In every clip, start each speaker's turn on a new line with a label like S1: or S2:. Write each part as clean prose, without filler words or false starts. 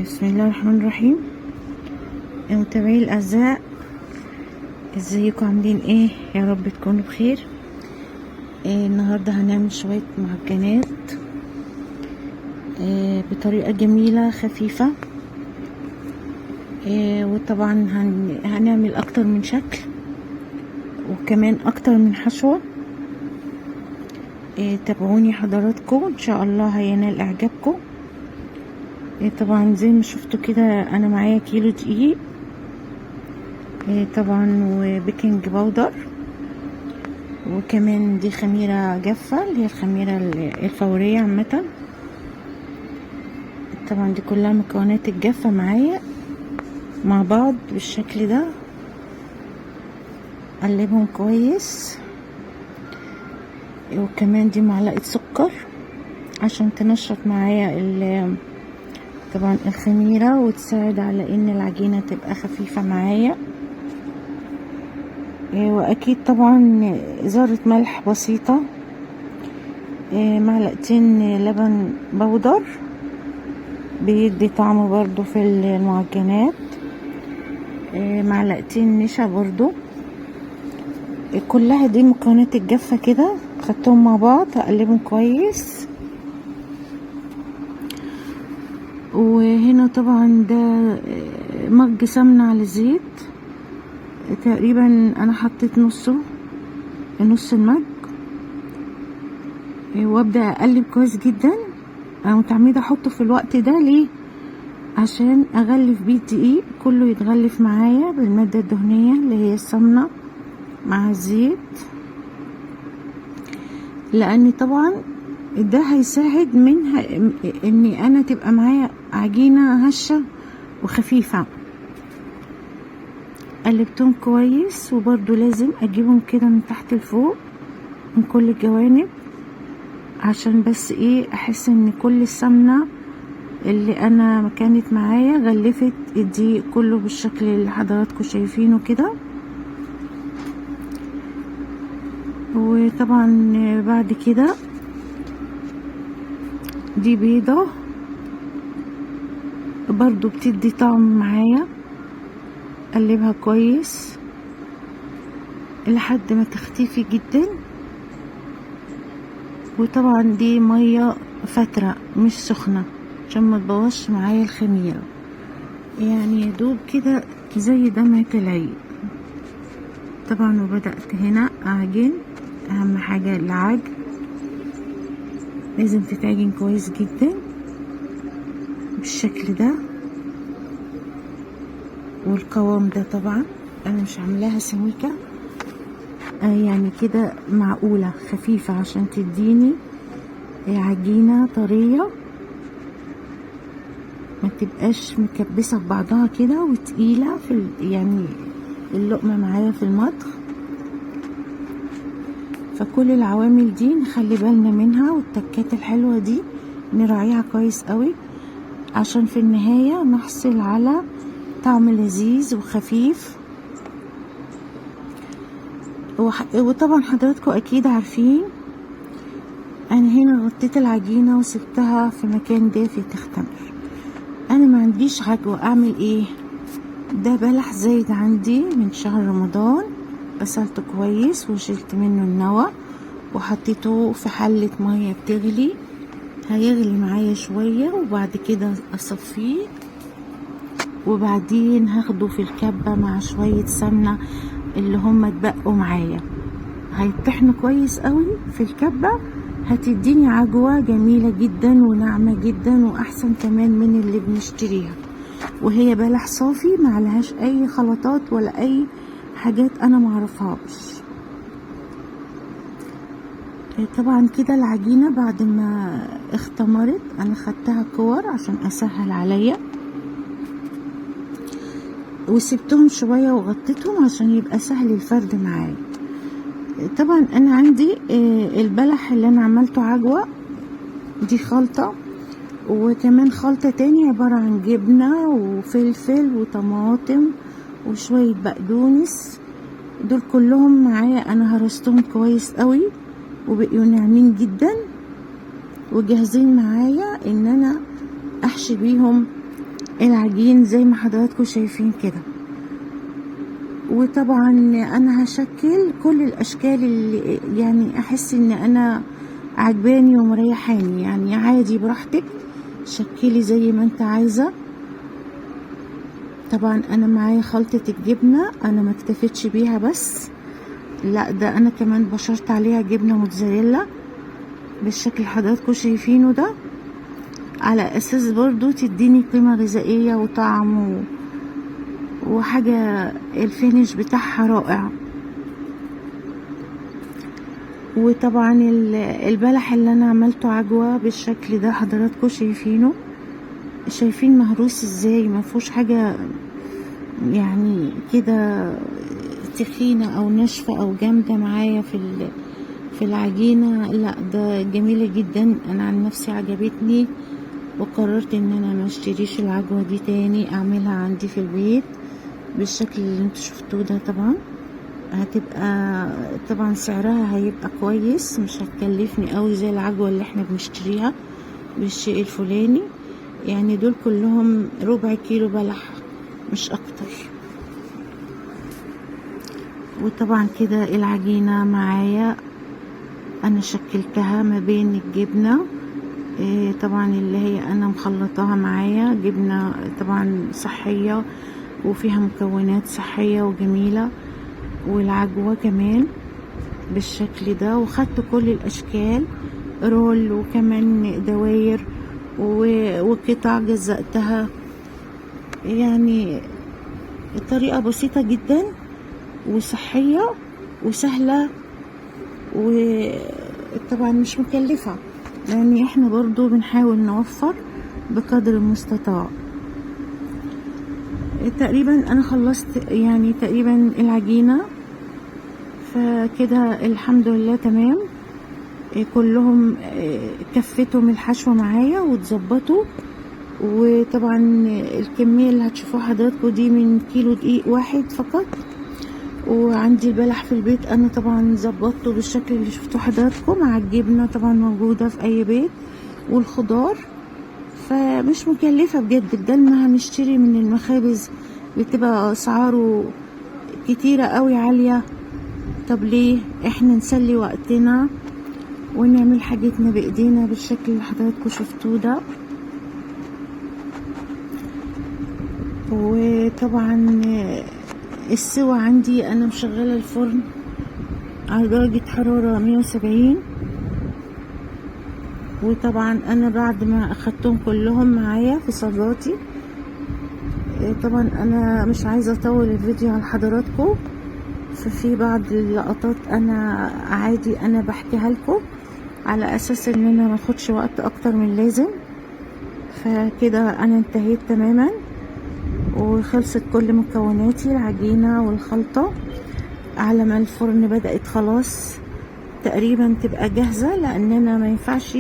S1: بسم الله الرحمن الرحيم. متابعي الاعزاء، ازيكم عاملين ايه؟ يا رب تكونوا بخير. النهارده هنعمل شويه معجنات بطريقه جميله خفيفه. وطبعا هنعمل اكتر من شكل وكمان اكتر من حشوه. تابعوني حضراتكم، ان شاء الله هينال اعجابكم. طبعا زي ما شفتوا كده انا معايا كيلو دقيق، طبعا وبيكنج باودر، وكمان دي خميرة جافة اللي هي الخميرة الفورية عامة. طبعا دي كلها مكونات الجافة معايا مع بعض بالشكل ده. قلبهم كويس، وكمان دي معلقة سكر عشان تنشط معايا طبعا الخميرة وتساعد على ان العجينة تبقى خفيفة معايا. واكيد طبعا ذرة ملح بسيطة، معلقتين لبن بودر بيدي طعم برضو في المعجنات، معلقتين نشا برضو. كلها دي مكونات الجافة كده، خدتهم مع بعض هقلبهم كويس. وهنا طبعا ده مج سمنة على زيت، تقريبا انا حطيت نص المج، وابدا اقلب كويس جدا. انا متعمده احطه في الوقت ده ليه؟ عشان اغلف بيه الدقيق كله، يتغلف معايا بالماده الدهنيه اللي هي السمنه مع الزيت، لان طبعا ده هيساعد منها اني انا تبقى معايا عجينه هشه وخفيفه. قلبتهم كويس، وبرضو لازم اجيبهم كده من تحت لفوق من كل الجوانب، عشان بس ايه احس ان كل السمنة اللي انا كانت معايا غلفت الدقيق كله بالشكل اللي حضراتكم شايفينه كده. وطبعا بعد كده دي بيضة برضو بتدي طعم معايا، قلبها كويس لحد ما تختفي جدا. وطبعا دي مية فترة مش سخنة عشان ما تبوظش معايا الخميرة، يعني يدوب كده زي دمعة العيد. طبعا وبدأت هنا اعجن. اهم حاجة العجن لازم تتعجن كويس جدا بالشكل ده. والقوام ده طبعا انا مش عاملاها سميكة، يعني كده معقولة خفيفة عشان تديني عجينة طرية، ما تبقاش مكبسة في بعضها كده وتقيلة يعني اللقمة معايا في المضغ. فكل العوامل دي نخلي بالنا منها، والتكات الحلوة دي نراعيها كويس قوي عشان في النهاية نحصل على طعم لذيذ وخفيف. وطبعا حضراتكم اكيد عارفين انا هنا غطيت العجينة وسبتها في مكان دافي تختمر. انا ما عنديش عجوة، اعمل ايه؟ ده بلح زايد عندي من شهر رمضان، غسلته كويس وشلت منه النوى وحطيته في حلة مية بتغلي، هيغلي معايا شوية وبعد كده اصفيه، وبعدين هاخده في الكبة مع شوية سمنة اللي هم اتبقوا معايا، هيطحنوا كويس قوي في الكبة، هتديني عجوة جميلة جدا وناعمة جدا واحسن كمان من اللي بنشتريها. وهي بلح صافي معلهاش اي خلطات ولا اي حاجات انا معرفهاش. طبعا كده العجينة بعد ما اختمرت انا خدتها كور عشان اسهل عليا، وسبتهم شوية وغطيتهم عشان يبقى سهل الفرد معايا. طبعا انا عندي البلح اللي انا عملته عجوة دي خلطة، وكمان خلطة تاني عبارة عن جبنة وفلفل وطماطم وشوية بقدونس. دول كلهم معايا انا هرستهم كويس قوي وبقوا ناعمين جدا وجاهزين معايا ان انا احشي بيهم العجين زي ما حضراتكم شايفين كده. وطبعا انا هشكل كل الاشكال اللي يعني احس ان انا عجباني ومريحاني، يعني عادي براحتك شكلي زي ما انت عايزة. طبعا انا معايا خلطة الجبنة، انا ما اكتفيتش بيها بس، لا ده انا كمان بشرت عليها جبنة موتزاريلا بالشكل اللي حضراتكم شايفينه ده، على اساس برضو تديني قيمة غذائية وطعم وحاجة الفينش بتاعها رائع. وطبعا البلح اللي انا عملته عجوة بالشكل ده حضراتكم شايفينه، شايفين مهروس ازاي، ما فيهوش حاجة يعني كده تخينة او ناشفة او جامدة معايا في العجينة، لا ده جميلة جدا. انا عن نفسي عجبتني وقررت ان انا ما اشتريش العجوة دي تاني، اعملها عندي في البيت بالشكل اللي انتوا شفتوه ده. طبعا هتبقى طبعا سعرها هيبقى كويس، مش هتكلفني قوي زي العجوة اللي احنا بنشتريها بالشيء الفلاني. يعني دول كلهم ربع كيلو بلح مش اكتر. وطبعا كده العجينة معايا انا شكلتها ما بين الجبنة طبعا اللي هي انا مخلطاها معايا جبنة طبعا صحية وفيها مكونات صحية وجميلة، والعجوة كمان بالشكل ده. وخدت كل الاشكال رول وكمان دواير وقطع جزأتها، يعني طريقة بسيطة جدا وصحية وسهلة وطبعا مش مكلفة، لان احنا برضو بنحاول نوفر بقدر المستطاع. تقريبا انا خلصت يعني تقريبا العجينة، فكده الحمد لله تمام. كلهم كفتهم الحشوة معايا واتظبطوا. وطبعا الكمية اللي هتشوفوها حضراتكم دي من كيلو دقيق واحد فقط. وعندي البلح في البيت انا طبعا ظبطته بالشكل اللي شفتوه حضراتكم، مع الجبنة طبعا موجودة في اي بيت والخضار، فمش مكلفة بجد. بدل ما هنشتري من المخابز بتبقى اسعاره كتيرة قوي عالية، طب ليه احنا نسلي وقتنا ونعمل حاجتنا بايدينا بالشكل اللي حضراتكم شفتوه ده. وطبعا السوا عندي انا مشغله الفرن على درجة حرارة 170. وطبعا انا بعد ما اخدتهم كلهم معايا في صاجاتي، طبعا انا مش عايزة اطول الفيديو على حضراتكم، ففي بعض اللقطات انا عادي انا بحكيها لكم على اساس ان انا ما اخدش وقت اكتر من لازم. فكده انا انتهيت تماما وخلصت كل مكوناتي العجينة والخلطة، على ما الفرن بدأت خلاص تقريبا تبقى جاهزة، لان انا ما ينفعش،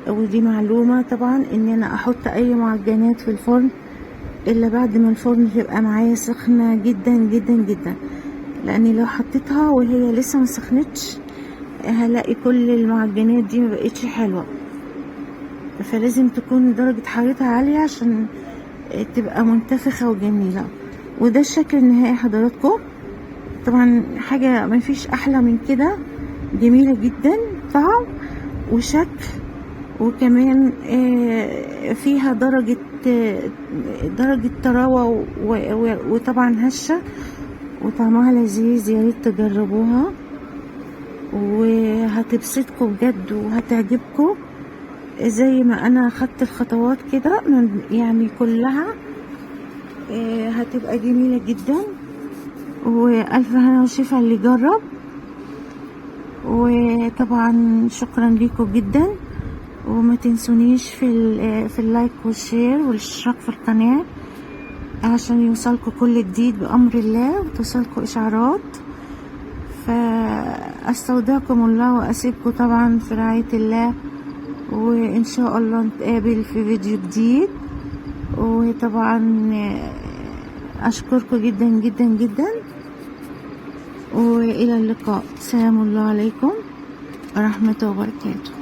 S1: ودي معلومة طبعا، ان انا احط اي معجنات في الفرن الا بعد ما الفرن تبقى معايا سخنة جدا جدا جدا، لاني لو حطيتها وهي لسه ما سخنتش هلاقي كل المعجنات دي ما بقتش حلوة. فلازم تكون درجة حرارتها عالية عشان تبقى منتفخة وجميلة. وده الشكل النهائي حضراتكم. طبعا حاجة ما فيش احلى من كده، جميلة جدا طعم وشكل، وكمان فيها درجة طراوة وطبعا هشة، وطعمها لذيذ. يا ريت تجربوها وهتبسطكم بجد وهتعجبكم زي ما انا خدت الخطوات كده يعني كلها هتبقى جميلة جدا. والف هنا وشفا اللي جرب. وطبعا شكرا لكم جدا، وما تنسونيش في اللايك والشير والاشتراك في القناة عشان يوصلكم كل جديد بأمر الله وتوصلكم إشعارات. فأستودعكم الله وأسيبكم طبعا في رعاية الله، وإن شاء الله نتقابل في فيديو جديد. وطبعا أشكركم جدا جدا جدا، وإلى اللقاء. سلام الله عليكم ورحمة وبركاته.